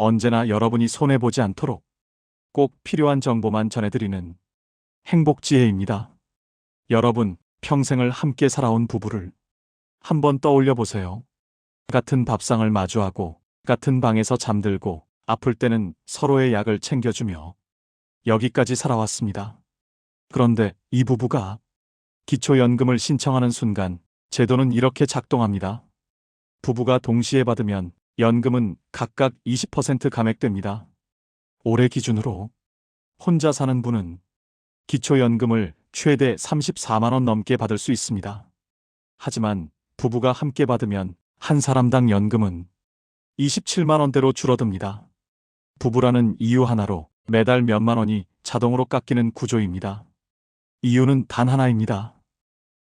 언제나 여러분이 손해보지 않도록 꼭 필요한 정보만 전해드리는 행복지혜입니다. 여러분, 평생을 함께 살아온 부부를 한번 떠올려 보세요. 같은 밥상을 마주하고 같은 방에서 잠들고 아플 때는 서로의 약을 챙겨주며 여기까지 살아왔습니다. 그런데 이 부부가 기초연금을 신청하는 순간 제도는 이렇게 작동합니다. 부부가 동시에 받으면 연금은 각각 20% 감액됩니다. 올해 기준으로 혼자 사는 분은 기초연금을 최대 34만 원 넘게 받을 수 있습니다. 하지만 부부가 함께 받으면 한 사람당 연금은 27만 원대로 줄어듭니다. 부부라는 이유 하나로 매달 몇만 원이 자동으로 깎이는 구조입니다. 이유는 단 하나입니다.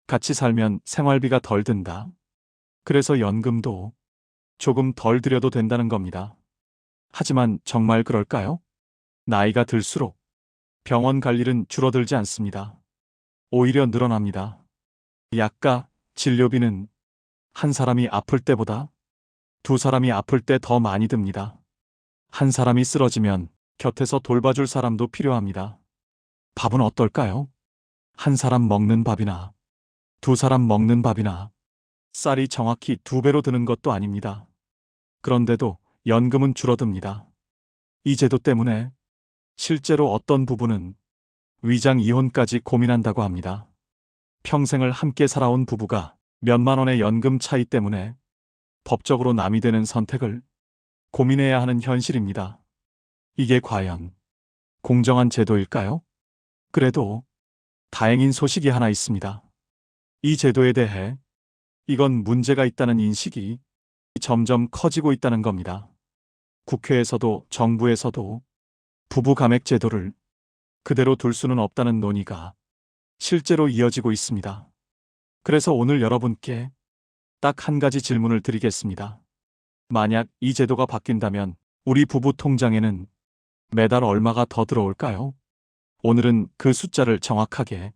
같이 살면 생활비가 덜 든다. 그래서 연금도 조금 덜 들여도 된다는 겁니다. 하지만 정말 그럴까요? 나이가 들수록 병원 갈 일은 줄어들지 않습니다. 오히려 늘어납니다. 약가, 진료비는 한 사람이 아플 때보다 두 사람이 아플 때 더 많이 듭니다. 한 사람이 쓰러지면 곁에서 돌봐줄 사람도 필요합니다. 밥은 어떨까요? 한 사람 먹는 밥이나 두 사람 먹는 밥이나 쌀이 정확히 2배로 드는 것도 아닙니다. 그런데도 연금은 줄어듭니다. 이 제도 때문에 실제로 어떤 부부는 위장 이혼까지 고민한다고 합니다. 평생을 함께 살아온 부부가 몇만 원의 연금 차이 때문에 법적으로 남이 되는 선택을 고민해야 하는 현실입니다. 이게 과연 공정한 제도일까요? 그래도 다행인 소식이 하나 있습니다. 이 제도에 대해 이건 문제가 있다는 인식이 점점 커지고 있다는 겁니다. 국회에서도 정부에서도 부부 감액 제도를 그대로 둘 수는 없다는 논의가 실제로 이어지고 있습니다. 그래서 오늘 여러분께 딱 한 가지 질문을 드리겠습니다. 만약 이 제도가 바뀐다면 우리 부부 통장에는 매달 얼마가 더 들어올까요? 오늘은 그 숫자를 정확하게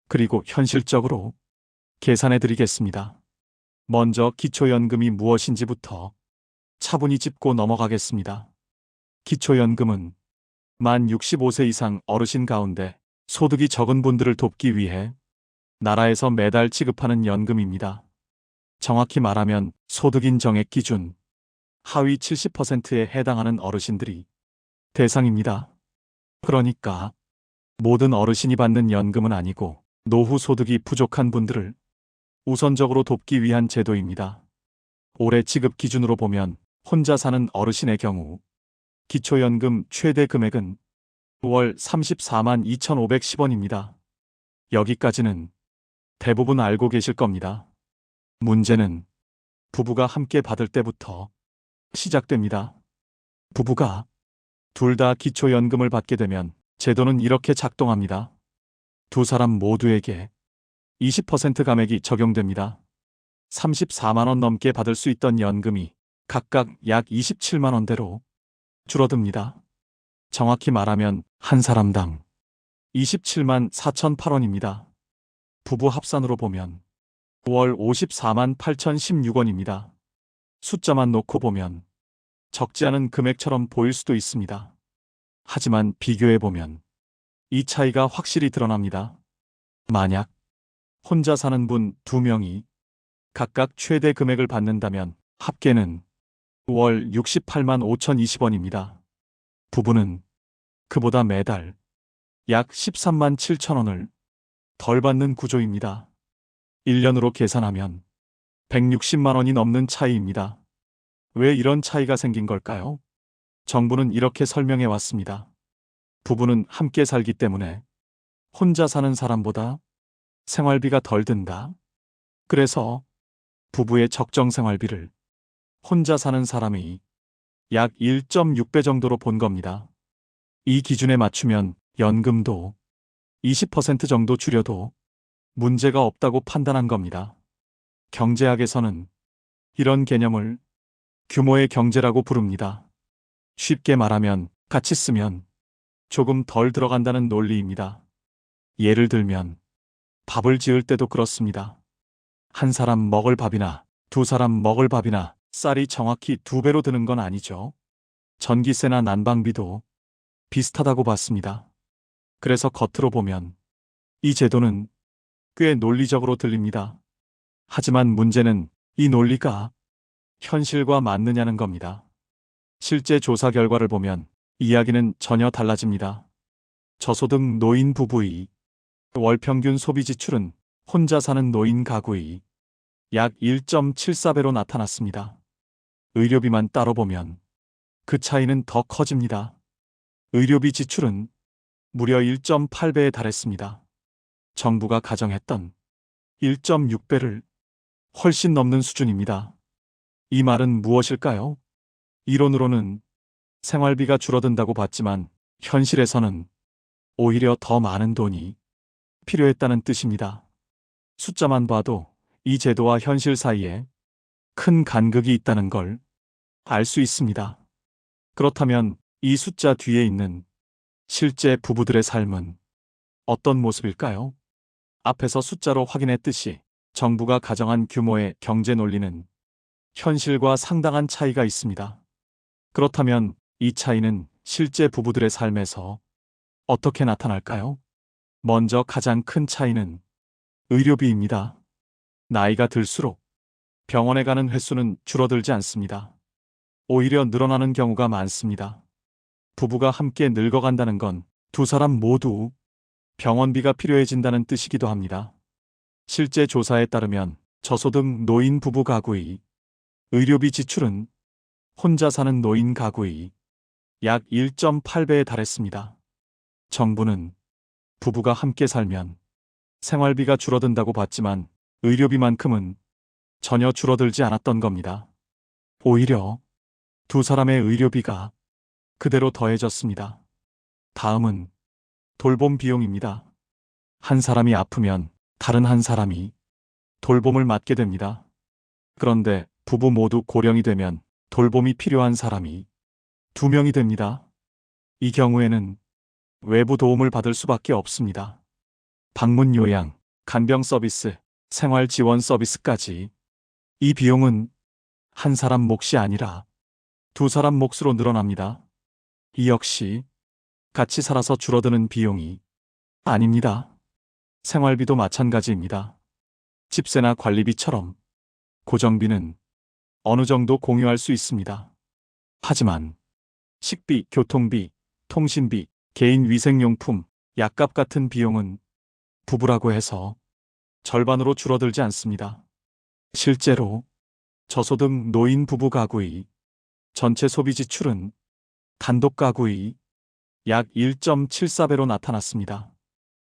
그리고 현실적으로 계산해 드리겠습니다. 먼저 기초연금이 무엇인지부터 차분히 짚고 넘어가겠습니다. 기초연금은 만 65세 이상 어르신 가운데 소득이 적은 분들을 돕기 위해 나라에서 매달 지급하는 연금입니다. 정확히 말하면 소득 인정액 기준 하위 70%에 해당하는 어르신들이 대상입니다. 그러니까 모든 어르신이 받는 연금은 아니고 노후 소득이 부족한 분들을 우선적으로 돕기 위한 제도입니다. 올해 지급 기준으로 보면 혼자 사는 어르신의 경우 기초연금 최대 금액은 월 34만 2,510원입니다. 여기까지는 대부분 알고 계실 겁니다. 문제는 부부가 함께 받을 때부터 시작됩니다. 부부가 둘 다 기초연금을 받게 되면 제도는 이렇게 작동합니다. 두 사람 모두에게 20% 감액이 적용됩니다. 34만 원 넘게 받을 수 있던 연금이 각각 약 27만 원대로 줄어듭니다. 정확히 말하면 한 사람당 27만 4,008원입니다. 부부 합산으로 보면 월 54만 8,016원입니다. 숫자만 놓고 보면 적지 않은 금액처럼 보일 수도 있습니다. 하지만 비교해보면 이 차이가 확실히 드러납니다. 만약 혼자 사는 분 2명이 각각 최대 금액을 받는다면 합계는 월 68만 5,020원입니다. 부부는 그보다 매달 약 13만 7천원을 덜 받는 구조입니다. 1년으로 계산하면 160만 원이 넘는 차이입니다. 왜 이런 차이가 생긴 걸까요? 정부는 이렇게 설명해 왔습니다. 부부는 함께 살기 때문에 혼자 사는 사람보다 생활비가 덜 든다. 그래서 부부의 적정 생활비를 혼자 사는 사람이 약 1.6배 정도로 본 겁니다. 이 기준에 맞추면 연금도 20% 정도 줄여도 문제가 없다고 판단한 겁니다. 경제학에서는 이런 개념을 규모의 경제라고 부릅니다. 쉽게 말하면 같이 쓰면 조금 덜 들어간다는 논리입니다. 예를 들면 밥을 지을 때도 그렇습니다. 한 사람 먹을 밥이나 두 사람 먹을 밥이나 쌀이 정확히 2배로 드는 건 아니죠. 전기세나 난방비도 비슷하다고 봤습니다. 그래서 겉으로 보면 이 제도는 꽤 논리적으로 들립니다. 하지만 문제는 이 논리가 현실과 맞느냐는 겁니다. 실제 조사 결과를 보면 이야기는 전혀 달라집니다. 저소득 노인 부부의 월 평균 소비 지출은 혼자 사는 노인 가구의 약 1.74배로 나타났습니다. 의료비만 따로 보면 그 차이는 더 커집니다. 의료비 지출은 무려 1.8배에 달했습니다. 정부가 가정했던 1.6배를 훨씬 넘는 수준입니다. 이 말은 무엇일까요? 이론으로는 생활비가 줄어든다고 봤지만 현실에서는 오히려 더 많은 돈이 필요했다는 뜻입니다. 숫자만 봐도 이 제도와 현실 사이에 큰 간극이 있다는 걸 알 수 있습니다. 그렇다면 이 숫자 뒤에 있는 실제 부부들의 삶은 어떤 모습일까요? 앞에서 숫자로 확인했듯이 정부가 가정한 규모의 경제 논리는 현실과 상당한 차이가 있습니다. 그렇다면 이 차이는 실제 부부들의 삶에서 어떻게 나타날까요? 먼저 가장 큰 차이는 의료비입니다. 나이가 들수록 병원에 가는 횟수는 줄어들지 않습니다. 오히려 늘어나는 경우가 많습니다. 부부가 함께 늙어간다는 건 두 사람 모두 병원비가 필요해진다는 뜻이기도 합니다. 실제 조사에 따르면 저소득 노인 부부 가구의 의료비 지출은 혼자 사는 노인 가구의 약 1.8배에 달했습니다. 정부는 부부가 함께 살면 생활비가 줄어든다고 봤지만 의료비만큼은 전혀 줄어들지 않았던 겁니다. 오히려 두 사람의 의료비가 그대로 더해졌습니다. 다음은 돌봄 비용입니다. 한 사람이 아프면 다른 한 사람이 돌봄을 맡게 됩니다. 그런데 부부 모두 고령이 되면 돌봄이 필요한 사람이 두 명이 됩니다. 이 경우에는 외부 도움을 받을 수밖에 없습니다. 방문 요양, 간병 서비스, 생활 지원 서비스까지. 이 비용은 한 사람 몫이 아니라 두 사람 몫으로 늘어납니다. 이 역시 같이 살아서 줄어드는 비용이 아닙니다. 생활비도 마찬가지입니다. 집세나 관리비처럼 고정비는 어느 정도 공유할 수 있습니다. 하지만 식비, 교통비, 통신비, 개인 위생용품, 약값 같은 비용은 부부라고 해서 절반으로 줄어들지 않습니다. 실제로 저소득 노인 부부 가구의 전체 소비 지출은 단독 가구의 약 1.74배로 나타났습니다.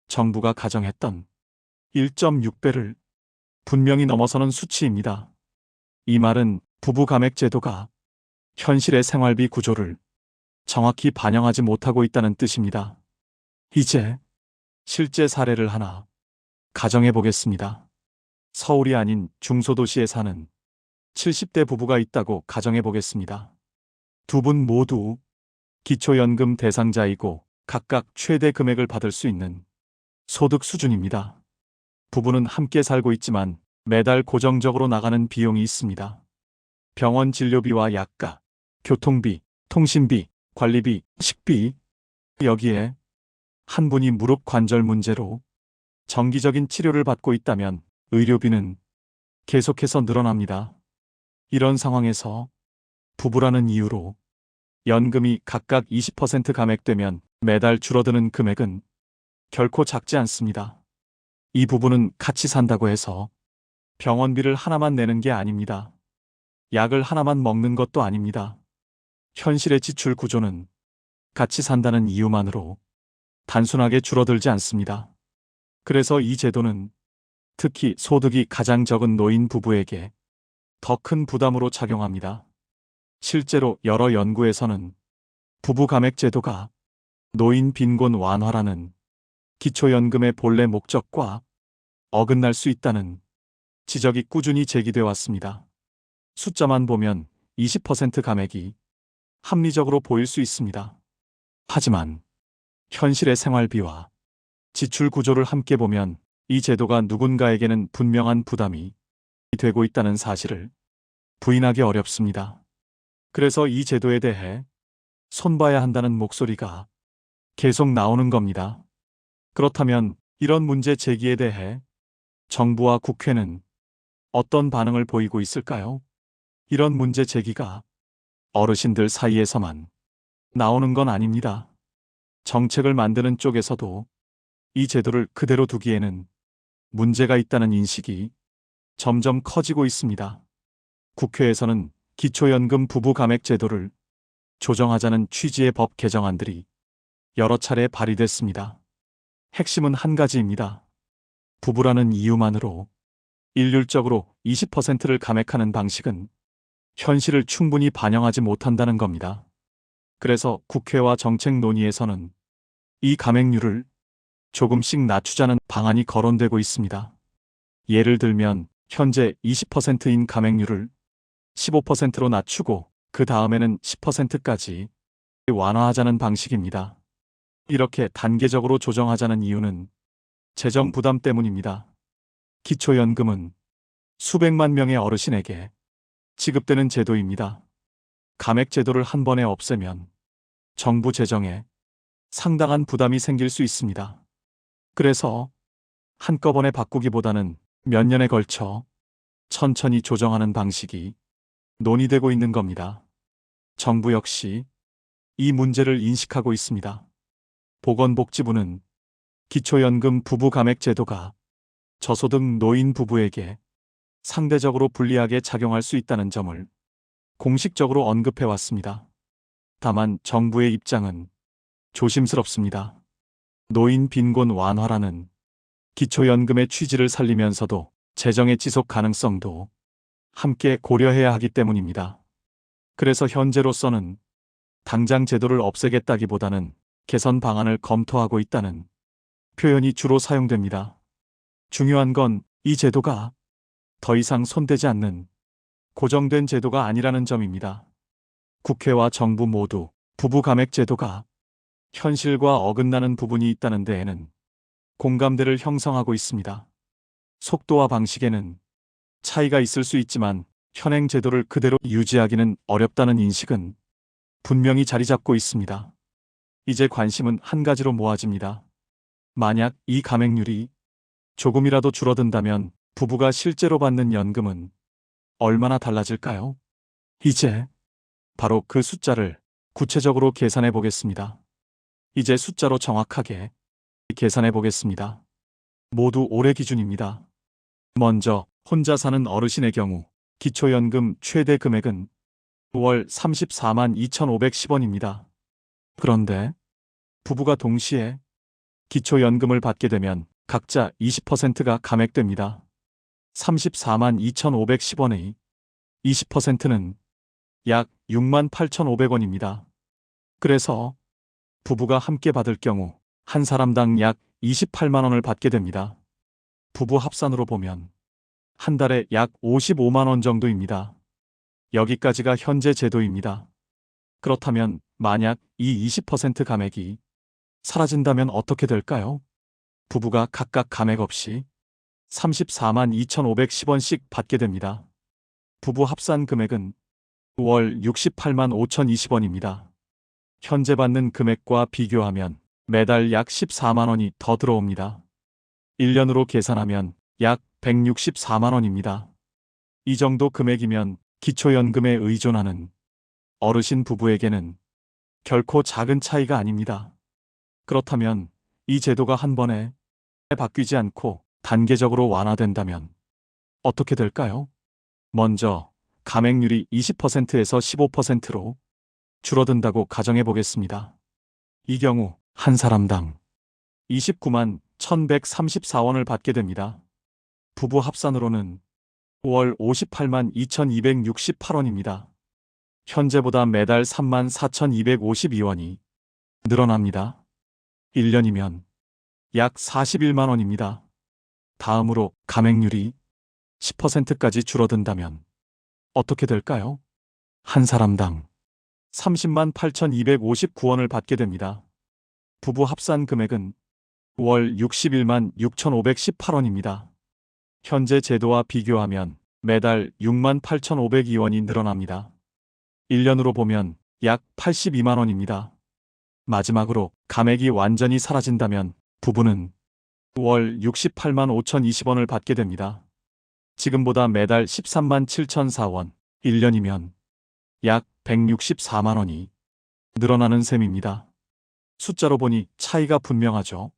정부가 가정했던 1.6배를 분명히 넘어서는 수치입니다. 이 말은 부부 감액 제도가 현실의 생활비 구조를 정확히 반영하지 못하고 있다는 뜻입니다. 이제 실제 사례를 하나 가정해 보겠습니다. 서울이 아닌 중소도시에 사는 70대 부부가 있다고 가정해 보겠습니다. 두 분 모두 기초연금 대상자이고 각각 최대 금액을 받을 수 있는 소득 수준입니다. 부부는 함께 살고 있지만 매달 고정적으로 나가는 비용이 있습니다. 병원 진료비와 약가, 교통비, 통신비, 관리비, 식비. 여기에 한 분이 무릎 관절 문제로 정기적인 치료를 받고 있다면 의료비는 계속해서 늘어납니다. 이런 상황에서 부부라는 이유로 연금이 각각 20% 감액되면 매달 줄어드는 금액은 결코 작지 않습니다. 이 부부는 같이 산다고 해서 병원비를 하나만 내는 게 아닙니다. 약을 하나만 먹는 것도 아닙니다. 현실의 지출 구조는 같이 산다는 이유만으로 단순하게 줄어들지 않습니다. 그래서 이 제도는 특히 소득이 가장 적은 노인 부부에게 더 큰 부담으로 작용합니다. 실제로 여러 연구에서는 부부 감액 제도가 노인 빈곤 완화라는 기초연금의 본래 목적과 어긋날 수 있다는 지적이 꾸준히 제기돼 왔습니다. 숫자만 보면 20% 감액이 합리적으로 보일 수 있습니다. 하지만 현실의 생활비와 지출 구조를 함께 보면 이 제도가 누군가에게는 분명한 부담이 되고 있다는 사실을 부인하기 어렵습니다. 그래서 이 제도에 대해 손봐야 한다는 목소리가 계속 나오는 겁니다. 그렇다면 이런 문제 제기에 대해 정부와 국회는 어떤 반응을 보이고 있을까요? 이런 문제 제기가 어르신들 사이에서만 나오는 건 아닙니다. 정책을 만드는 쪽에서도 이 제도를 그대로 두기에는 문제가 있다는 인식이 점점 커지고 있습니다. 국회에서는 기초연금 부부 감액 제도를 조정하자는 취지의 법 개정안들이 여러 차례 발의됐습니다. 핵심은 한 가지입니다. 부부라는 이유만으로 일률적으로 20%를 감액하는 방식은 현실을 충분히 반영하지 못한다는 겁니다. 그래서 국회와 정책 논의에서는 이 감액률을 조금씩 낮추자는 방안이 거론되고 있습니다. 예를 들면 현재 20%인 감액률을 15%로 낮추고 그 다음에는 10%까지 완화하자는 방식입니다. 이렇게 단계적으로 조정하자는 이유는 재정 부담 때문입니다. 기초연금은 수백만 명의 어르신에게 지급되는 제도입니다. 감액 제도를 한 번에 없애면 정부 재정에 상당한 부담이 생길 수 있습니다. 그래서 한꺼번에 바꾸기보다는 몇 년에 걸쳐 천천히 조정하는 방식이 논의되고 있는 겁니다. 정부 역시 이 문제를 인식하고 있습니다. 보건복지부는 기초연금 부부 감액 제도가 저소득 노인 부부에게 상대적으로 불리하게 작용할 수 있다는 점을 공식적으로 언급해 왔습니다. 다만 정부의 입장은 조심스럽습니다. 노인 빈곤 완화라는 기초연금의 취지를 살리면서도 재정의 지속 가능성도 함께 고려해야 하기 때문입니다. 그래서 현재로서는 당장 제도를 없애겠다기보다는 개선 방안을 검토하고 있다는 표현이 주로 사용됩니다. 중요한 건 이 제도가 더 이상 손대지 않는 고정된 제도가 아니라는 점입니다. 국회와 정부 모두 부부 감액 제도가 현실과 어긋나는 부분이 있다는 데에는 공감대를 형성하고 있습니다. 속도와 방식에는 차이가 있을 수 있지만 현행 제도를 그대로 유지하기는 어렵다는 인식은 분명히 자리 잡고 있습니다. 이제 관심은 한 가지로 모아집니다. 만약 이 감액률이 조금이라도 줄어든다면 부부가 실제로 받는 연금은 얼마나 달라질까요? 이제 바로 그 숫자를 구체적으로 계산해 보겠습니다. 이제 숫자로 정확하게 계산해 보겠습니다. 모두 올해 기준입니다. 먼저 혼자 사는 어르신의 경우 기초연금 최대 금액은 월 34만 2,510원입니다. 그런데 부부가 동시에 기초연금을 받게 되면 각자 20%가 감액됩니다. 34만 2,510원의 20%는 약 6만 8,500원입니다. 그래서 부부가 함께 받을 경우 한 사람당 약 28만 원을 받게 됩니다. 부부 합산으로 보면 한 달에 약 55만 원 정도입니다. 여기까지가 현재 제도입니다. 그렇다면 만약 이 20% 감액이 사라진다면 어떻게 될까요? 부부가 각각 감액 없이 34만 2,510원씩 받게 됩니다. 부부 합산 금액은 월 68만 5,020원입니다. 현재 받는 금액과 비교하면 매달 약 14만 원이 더 들어옵니다. 1년으로 계산하면 약 164만 원입니다. 이 정도 금액이면 기초연금에 의존하는 어르신 부부에게는 결코 작은 차이가 아닙니다. 그렇다면 이 제도가 한 번에 바뀌지 않고 단계적으로 완화된다면 어떻게 될까요? 먼저 감액률이 20%에서 15%로 줄어든다고 가정해 보겠습니다. 이 경우 한 사람당 29만 1,134원을 받게 됩니다. 부부 합산으로는 월 58만 2,268원입니다. 현재보다 매달 3만 4,252원이 늘어납니다. 1년이면 약 41만 원입니다. 다음으로 감액률이 10%까지 줄어든다면 어떻게 될까요? 한 사람당 30만 8,259원을 받게 됩니다. 부부 합산 금액은 월 61만 6,518원입니다. 현재 제도와 비교하면 매달 6만 8,502원이 늘어납니다. 1년으로 보면 약 82만 원입니다. 마지막으로 감액이 완전히 사라진다면 부부는 월 68만 5,020원을 받게 됩니다. 지금보다 매달 13만 7,004원, 1년이면 약 164만 원이 늘어나는 셈입니다. 숫자로 보니 차이가 분명하죠.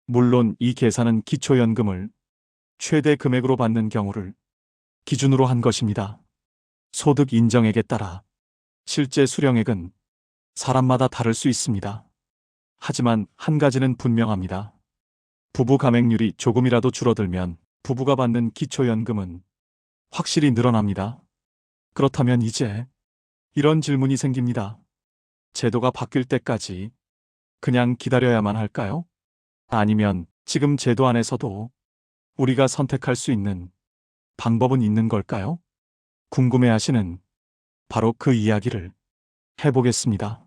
물론 이 계산은 기초연금을 최대 금액으로 받는 경우를 기준으로 한 것입니다. 소득 인정액에 따라 실제 수령액은 사람마다 다를 수 있습니다. 하지만 한 가지는 분명합니다. 부부 감액률이 조금이라도 줄어들면 부부가 받는 기초연금은 확실히 늘어납니다. 그렇다면 이제 이런 질문이 생깁니다. 제도가 바뀔 때까지 그냥 기다려야만 할까요? 아니면 지금 제도 안에서도 우리가 선택할 수 있는 방법은 있는 걸까요? 궁금해하시는 바로 그 이야기를 해보겠습니다.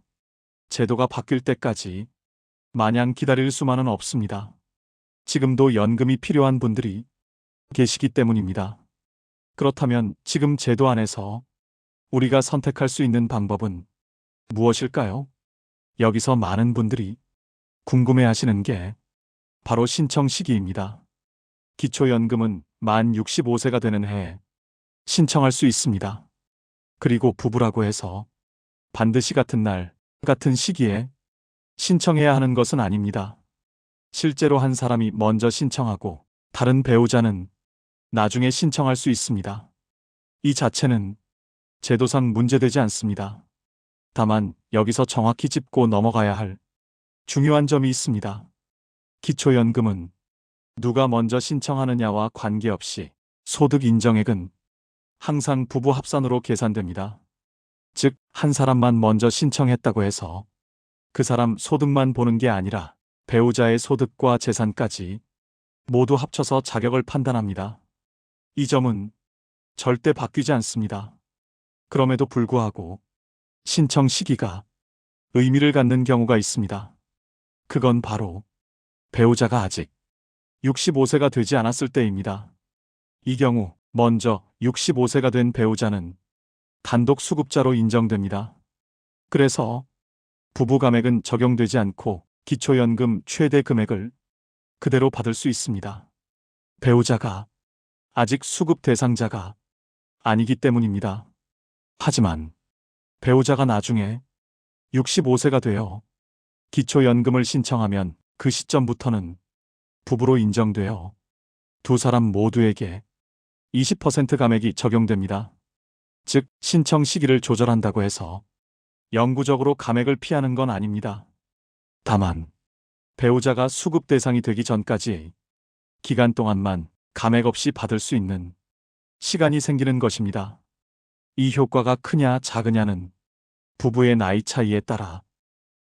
제도가 바뀔 때까지 마냥 기다릴 수만은 없습니다. 지금도 연금이 필요한 분들이 계시기 때문입니다. 그렇다면 지금 제도 안에서 우리가 선택할 수 있는 방법은 무엇일까요? 여기서 많은 분들이 궁금해하시는 게 바로 신청 시기입니다. 기초연금은 만 65세가 되는 해에 신청할 수 있습니다. 그리고 부부라고 해서 반드시 같은 날, 같은 시기에 신청해야 하는 것은 아닙니다. 실제로 한 사람이 먼저 신청하고 다른 배우자는 나중에 신청할 수 있습니다. 이 자체는 제도상 문제되지 않습니다. 다만 여기서 정확히 짚고 넘어가야 할 중요한 점이 있습니다. 기초연금은 누가 먼저 신청하느냐와 관계없이 소득 인정액은 항상 부부 합산으로 계산됩니다. 즉, 한 사람만 먼저 신청했다고 해서 그 사람 소득만 보는 게 아니라 배우자의 소득과 재산까지 모두 합쳐서 자격을 판단합니다. 이 점은 절대 바뀌지 않습니다. 그럼에도 불구하고 신청 시기가 의미를 갖는 경우가 있습니다. 그건 바로 배우자가 아직 65세가 되지 않았을 때입니다. 이 경우 먼저 65세가 된 배우자는 단독 수급자로 인정됩니다. 그래서 부부 감액은 적용되지 않고 기초연금 최대 금액을 그대로 받을 수 있습니다. 배우자가 아직 수급 대상자가 아니기 때문입니다. 하지만 배우자가 나중에 65세가 되어 기초연금을 신청하면 그 시점부터는 부부로 인정되어 두 사람 모두에게 20% 감액이 적용됩니다. 즉, 신청 시기를 조절한다고 해서 영구적으로 감액을 피하는 건 아닙니다. 다만 배우자가 수급 대상이 되기 전까지 기간 동안만 감액 없이 받을 수 있는 시간이 생기는 것입니다. 이 효과가 크냐 작으냐는 부부의 나이 차이에 따라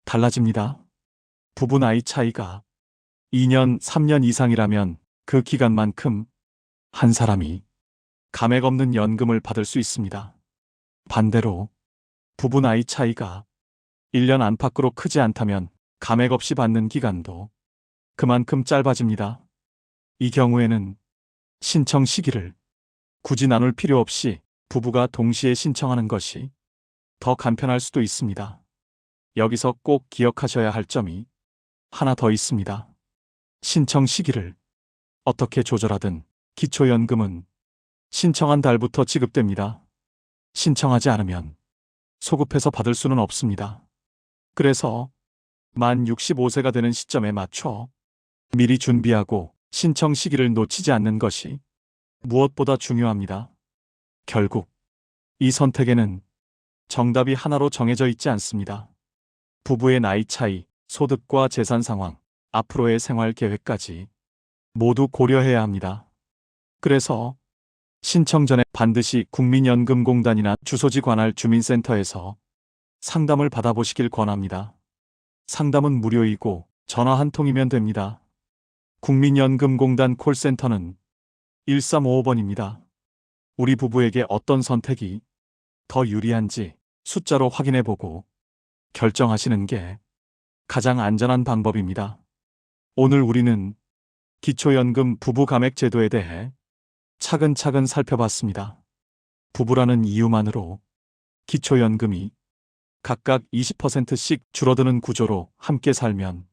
달라집니다. 부부 나이 차이가 2년, 3년 이상이라면 그 기간만큼 한 사람이 감액 없는 연금을 받을 수 있습니다. 반대로 부부 나이 차이가 1년 안팎으로 크지 않다면 감액 없이 받는 기간도 그만큼 짧아집니다. 이 경우에는 신청 시기를 굳이 나눌 필요 없이 부부가 동시에 신청하는 것이 더 간편할 수도 있습니다. 여기서 꼭 기억하셔야 할 점이 하나 더 있습니다. 신청 시기를 어떻게 조절하든 기초연금은 신청한 달부터 지급됩니다. 신청하지 않으면 소급해서 받을 수는 없습니다. 그래서 만 65세가 되는 시점에 맞춰 미리 준비하고 신청 시기를 놓치지 않는 것이 무엇보다 중요합니다. 결국 이 선택에는 정답이 하나로 정해져 있지 않습니다. 부부의 나이 차이, 소득과 재산 상황, 앞으로의 생활 계획까지 모두 고려해야 합니다. 그래서 신청 전에 반드시 국민연금공단이나 주소지 관할 주민센터에서 상담을 받아보시길 권합니다. 상담은 무료이고 전화 한 통이면 됩니다. 국민연금공단 콜센터는 1355번입니다. 우리 부부에게 어떤 선택이 더 유리한지 숫자로 확인해보고 결정하시는 게 가장 안전한 방법입니다. 오늘 우리는 기초연금 부부 감액 제도에 대해 차근차근 살펴봤습니다. 부부라는 이유만으로 기초연금이 각각 20%씩 줄어드는 구조로 함께 살면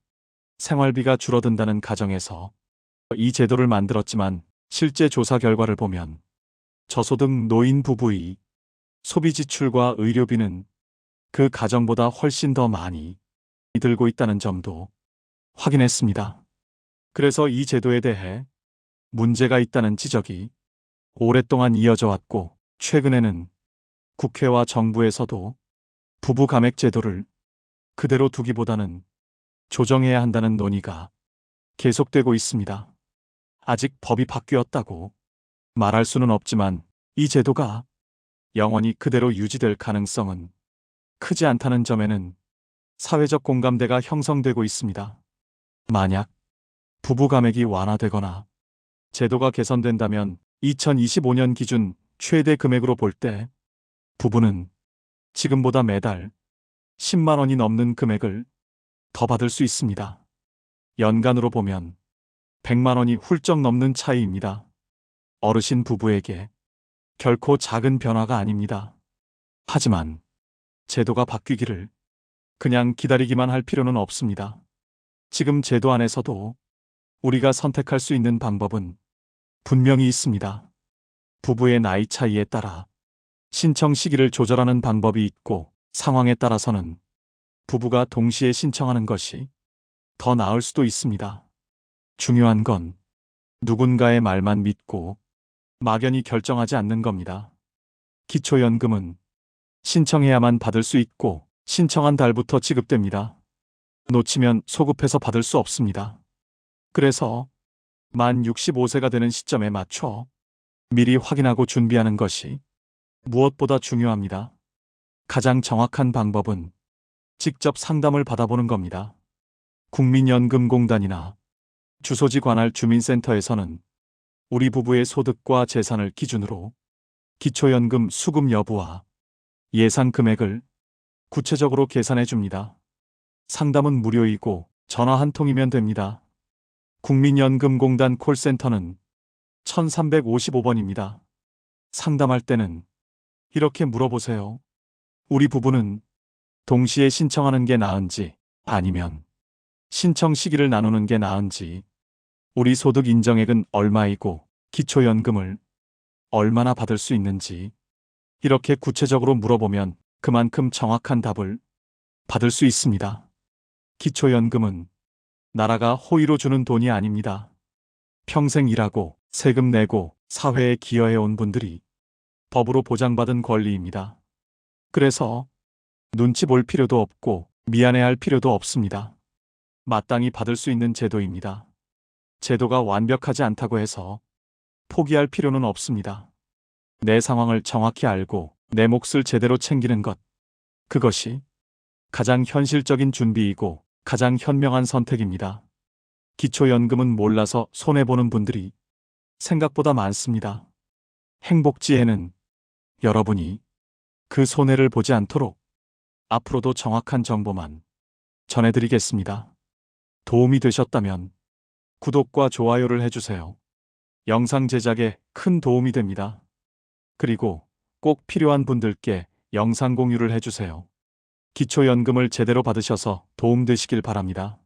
생활비가 줄어든다는 가정에서 이 제도를 만들었지만 실제 조사 결과를 보면 저소득 노인 부부의 소비 지출과 의료비는 그 가정보다 훨씬 더 많이 들고 있다는 점도 확인했습니다. 그래서 이 제도에 대해 문제가 있다는 지적이 오랫동안 이어져 왔고, 최근에는 국회와 정부에서도 부부 감액 제도를 그대로 두기보다는 조정해야 한다는 논의가 계속되고 있습니다. 아직 법이 바뀌었다고 말할 수는 없지만 이 제도가 영원히 그대로 유지될 가능성은 크지 않다는 점에는 사회적 공감대가 형성되고 있습니다. 만약 부부 감액이 완화되거나 제도가 개선된다면 2025년 기준 최대 금액으로 볼 때 부부는 지금보다 매달 10만 원이 넘는 금액을 더 받을 수 있습니다. 연간으로 보면 100만 원이 훌쩍 넘는 차이입니다. 어르신 부부에게 결코 작은 변화가 아닙니다. 하지만 제도가 바뀌기를 그냥 기다리기만 할 필요는 없습니다. 지금 제도 안에서도 우리가 선택할 수 있는 방법은 분명히 있습니다. 부부의 나이 차이에 따라 신청 시기를 조절하는 방법이 있고, 상황에 따라서는 부부가 동시에 신청하는 것이 더 나을 수도 있습니다. 중요한 건 누군가의 말만 믿고 막연히 결정하지 않는 겁니다. 기초연금은 신청해야만 받을 수 있고 신청한 달부터 지급됩니다. 놓치면 소급해서 받을 수 없습니다. 그래서 만 65세가 되는 시점에 맞춰 미리 확인하고 준비하는 것이 무엇보다 중요합니다. 가장 정확한 방법은 직접 상담을 받아보는 겁니다. 국민연금공단이나 주소지 관할 주민센터에서는 우리 부부의 소득과 재산을 기준으로 기초연금 수급 여부와 예상 금액을 구체적으로 계산해 줍니다. 상담은 무료이고 전화 한 통이면 됩니다. 국민연금공단 콜센터는 1355번입니다. 상담할 때는 이렇게 물어보세요. 우리 부부는 동시에 신청하는 게 나은지, 아니면 신청 시기를 나누는 게 나은지, 우리 소득 인정액은 얼마이고 기초연금을 얼마나 받을 수 있는지, 이렇게 구체적으로 물어보면 그만큼 정확한 답을 받을 수 있습니다. 기초연금은 나라가 호의로 주는 돈이 아닙니다. 평생 일하고 세금 내고 사회에 기여해온 분들이 법으로 보장받은 권리입니다. 그래서 눈치 볼 필요도 없고 미안해할 필요도 없습니다. 마땅히 받을 수 있는 제도입니다. 제도가 완벽하지 않다고 해서 포기할 필요는 없습니다. 내 상황을 정확히 알고 내 몫을 제대로 챙기는 것, 그것이 가장 현실적인 준비이고 가장 현명한 선택입니다. 기초연금은 몰라서 손해보는 분들이 생각보다 많습니다. 행복지에는 여러분이 그 손해를 보지 않도록 앞으로도 정확한 정보만 전해드리겠습니다. 도움이 되셨다면 구독과 좋아요를 해주세요. 영상 제작에 큰 도움이 됩니다. 그리고 꼭 필요한 분들께 영상 공유를 해주세요. 기초연금을 제대로 받으셔서 도움되시길 바랍니다.